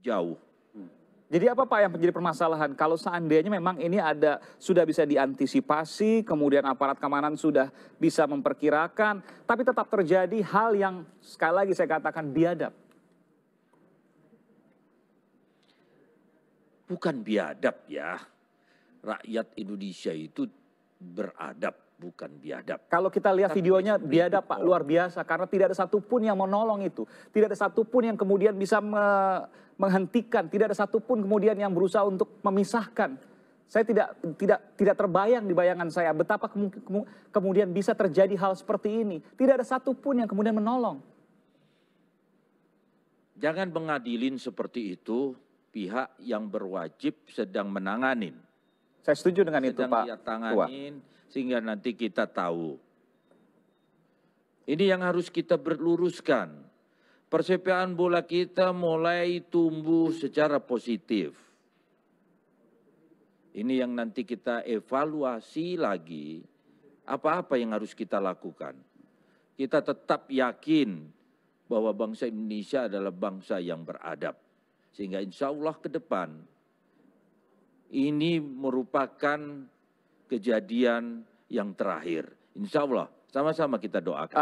jauh. Jadi apa Pak yang menjadi permasalahan? Kalau seandainya memang ini sudah bisa diantisipasi, kemudian aparat keamanan sudah bisa memperkirakan, tapi tetap terjadi hal yang sekali lagi saya katakan biadab. Bukan biadab ya. Rakyat Indonesia itu beradab, bukan biadab. Kalau kita lihat videonya biadab Pak, luar biasa. Karena tidak ada satupun yang menolong itu. Tidak ada satupun yang kemudian bisa menghentikan. Tidak ada satupun kemudian yang berusaha untuk memisahkan. Saya tidak terbayang di bayangan saya betapa kemudian bisa terjadi hal seperti ini. Tidak ada satupun yang kemudian menolong. Jangan mengadilin seperti itu pihak yang berwajib sedang menanganin. Saya setuju dengan itu Pak. Sedang dia tanganin sehingga nanti kita tahu. Ini yang harus kita berluruskan. Persepak bola kita mulai tumbuh secara positif. Ini yang nanti kita evaluasi lagi, apa-apa yang harus kita lakukan. Kita tetap yakin bahwa bangsa Indonesia adalah bangsa yang beradab. Sehingga insya Allah ke depan, ini merupakan kejadian yang terakhir. Insya Allah. Sama-sama kita doakan.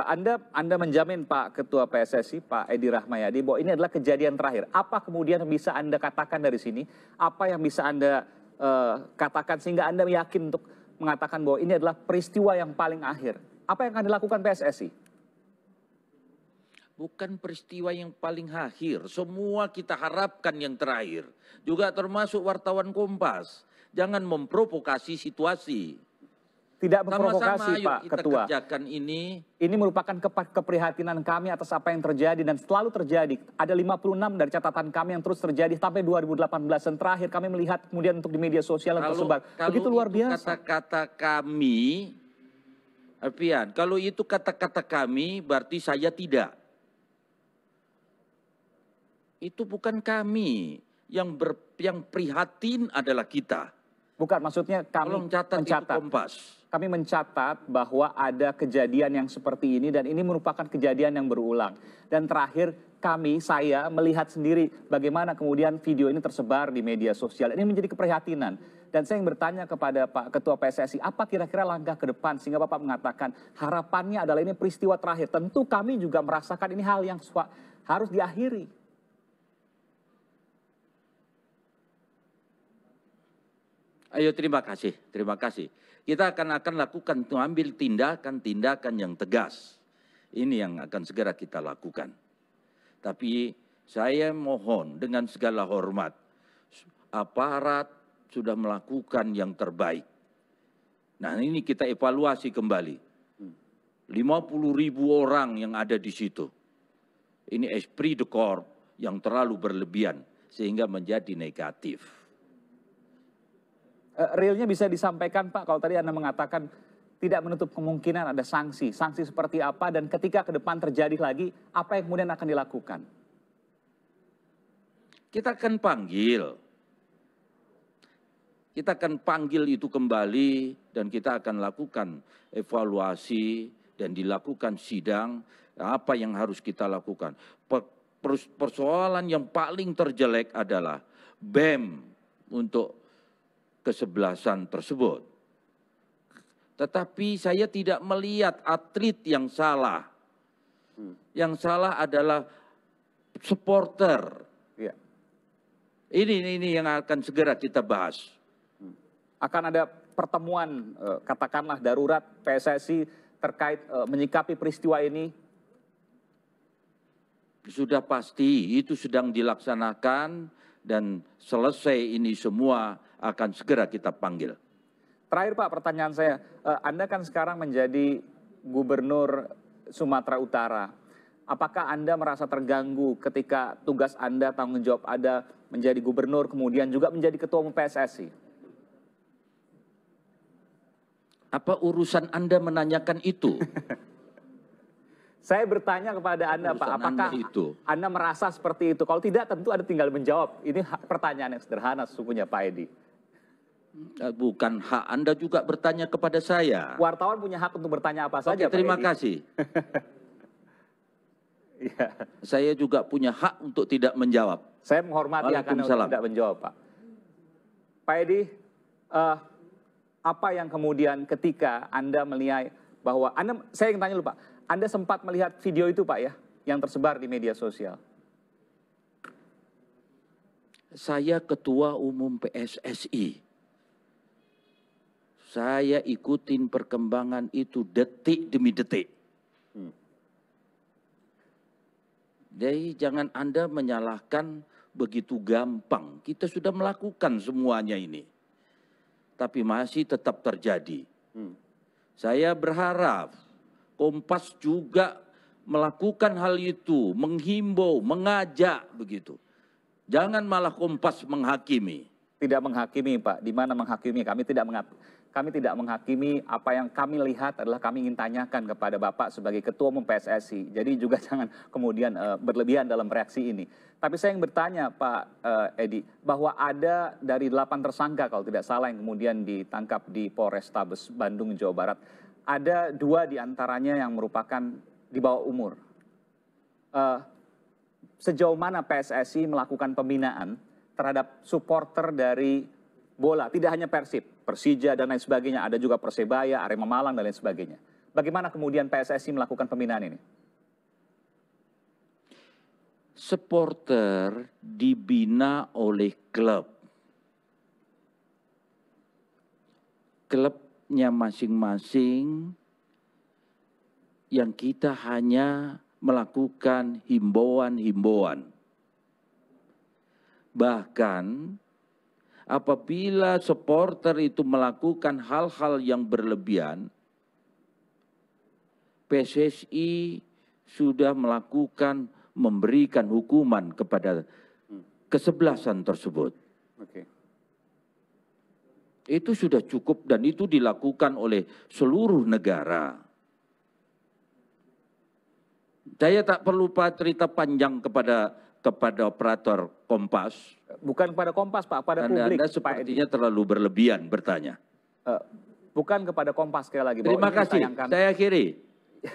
Anda menjamin Pak Ketua PSSI, Pak Edi Rahmayadi, bahwa ini adalah kejadian terakhir. Apa kemudian bisa Anda katakan dari sini? Apa yang bisa Anda katakan sehingga Anda yakin untuk mengatakan bahwa ini adalah peristiwa yang paling akhir? Apa yang akan dilakukan PSSI? Bukan peristiwa yang paling akhir. Semua kita harapkan yang terakhir. Juga termasuk wartawan Kompas. Jangan memprovokasi situasi. Tidak memprovokasi Sama-sama, Pak Ketua. Kerjakan ini. Ini merupakan keprihatinan kami atas apa yang terjadi dan selalu terjadi. Ada 56 dari catatan kami yang terus terjadi sampai 2018. Dan terakhir kami melihat kemudian untuk di media sosial yang tersebar. Begitu luar biasa. Kata-kata kami, Alfian, kalau itu kata-kata kami berarti saya tidak. Itu bukan kami. Yang prihatin adalah kita. Bukan, maksudnya kami mencatat. Kami mencatat bahwa ada kejadian yang seperti ini dan ini merupakan kejadian yang berulang. Dan terakhir saya melihat sendiri bagaimana kemudian video ini tersebar di media sosial. Ini menjadi keprihatinan. Dan saya ingin bertanya kepada Pak Ketua PSSI, apa kira-kira langkah ke depan sehingga Bapak mengatakan harapannya adalah ini peristiwa terakhir. Tentu kami juga merasakan ini hal yang harus diakhiri. Ayo terima kasih. Kita akan lakukan, mengambil tindakan yang tegas. Ini yang akan segera kita lakukan. Tapi saya mohon dengan segala hormat, aparat sudah melakukan yang terbaik. Nah ini kita evaluasi kembali. 50.000 orang yang ada di situ. Ini esprit de corps yang terlalu berlebihan sehingga menjadi negatif. Realnya bisa disampaikan Pak, kalau tadi Anda mengatakan tidak menutup kemungkinan ada sanksi. Sanksi seperti apa dan ketika ke depan terjadi lagi, apa yang kemudian akan dilakukan? Kita akan panggil itu kembali dan kita akan lakukan evaluasi dan dilakukan sidang apa yang harus kita lakukan. Persoalan yang paling terjelek adalah BEM untuk kesebelasan tersebut. Tetapi saya tidak melihat atlet yang salah. Yang salah adalah supporter. Ya. Ini yang akan segera kita bahas. Akan ada pertemuan katakanlah darurat PSSI terkait menyikapi peristiwa ini? Sudah pasti itu sedang dilaksanakan dan selesai ini semua akan segera kita panggil. Terakhir Pak, pertanyaan saya, Anda kan sekarang menjadi Gubernur Sumatera Utara. Apakah Anda merasa terganggu ketika tugas Anda, tanggung jawab Anda menjadi gubernur, kemudian juga menjadi ketua umum PSSI? Apa urusan Anda menanyakan itu? Saya bertanya kepada Anda Pak, apakah Anda merasa seperti itu? Kalau tidak tentu Anda tinggal menjawab. Ini pertanyaan yang sederhana sesungguhnya Pak Edi. Bukan hak Anda juga bertanya kepada saya. Wartawan punya hak untuk bertanya apa saja, Pak terima Edi. kasih. Ya. Saya juga punya hak untuk tidak menjawab. Saya menghormati akan tidak menjawab, Pak. Pak Edi, apa yang kemudian ketika Anda melihat bahwa saya ingin tanya dulu, Pak, Anda sempat melihat video itu, Pak, ya, yang tersebar di media sosial? Saya Ketua Umum PSSI. Saya ikutin perkembangan itu detik demi detik. Jadi jangan Anda menyalahkan begitu gampang. Kita sudah melakukan semuanya ini. Tapi masih tetap terjadi. Saya berharap Kompas juga melakukan hal itu, menghimbau, mengajak begitu. Jangan malah Kompas menghakimi. Tidak menghakimi, Pak. Di mana menghakimi? Kami tidak menghakimi. Apa yang kami lihat adalah kami ingin tanyakan kepada Bapak sebagai Ketua Umum PSSI. Jadi juga jangan kemudian berlebihan dalam reaksi ini. Tapi saya ingin bertanya, Pak Edi, bahwa ada dari 8 tersangka kalau tidak salah yang kemudian ditangkap di Polrestabes Bandung, Jawa Barat. Ada 2 diantaranya yang merupakan di bawah umur. Sejauh mana PSSI melakukan pembinaan terhadap supporter dari bola, tidak hanya Persib, Persija dan lain sebagainya, ada juga Persebaya, Arema Malang dan lain sebagainya. Bagaimana kemudian PSSI melakukan pembinaan ini? Supporter dibina oleh klub. Klubnya masing-masing, yang kita hanya melakukan himbauan-himbauan. Bahkan apabila supporter itu melakukan hal-hal yang berlebihan, PSSI sudah memberikan hukuman kepada kesebelasan tersebut. Itu sudah cukup dan itu dilakukan oleh seluruh negara. Saya tak perlu cerita panjang kepada operator Kompas. Bukan kepada Kompas, Pak, pada publik. Anda sepertinya terlalu berlebihan bertanya. Bukan kepada Kompas sekali lagi. Terima kasih. Saya akhiri.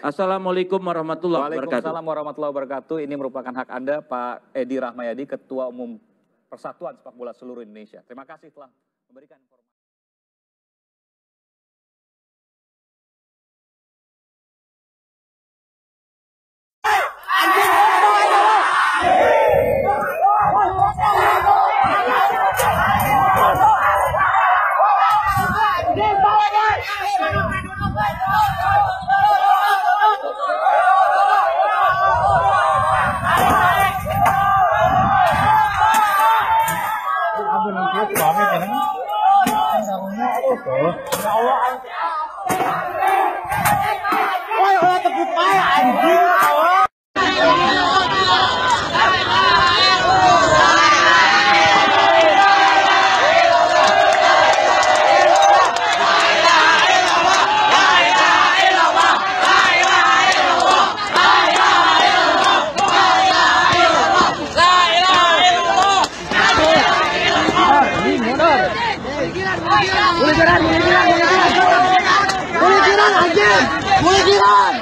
Assalamualaikum warahmatullahi wabarakatuh. Waalaikumsalam warahmatullahi wabarakatuh. Ini merupakan hak Anda, Pak Edi Rahmayadi, Ketua Umum Persatuan Sepak Bola Seluruh Indonesia. Terima kasih telah memberikan informasi. Mulai kiran,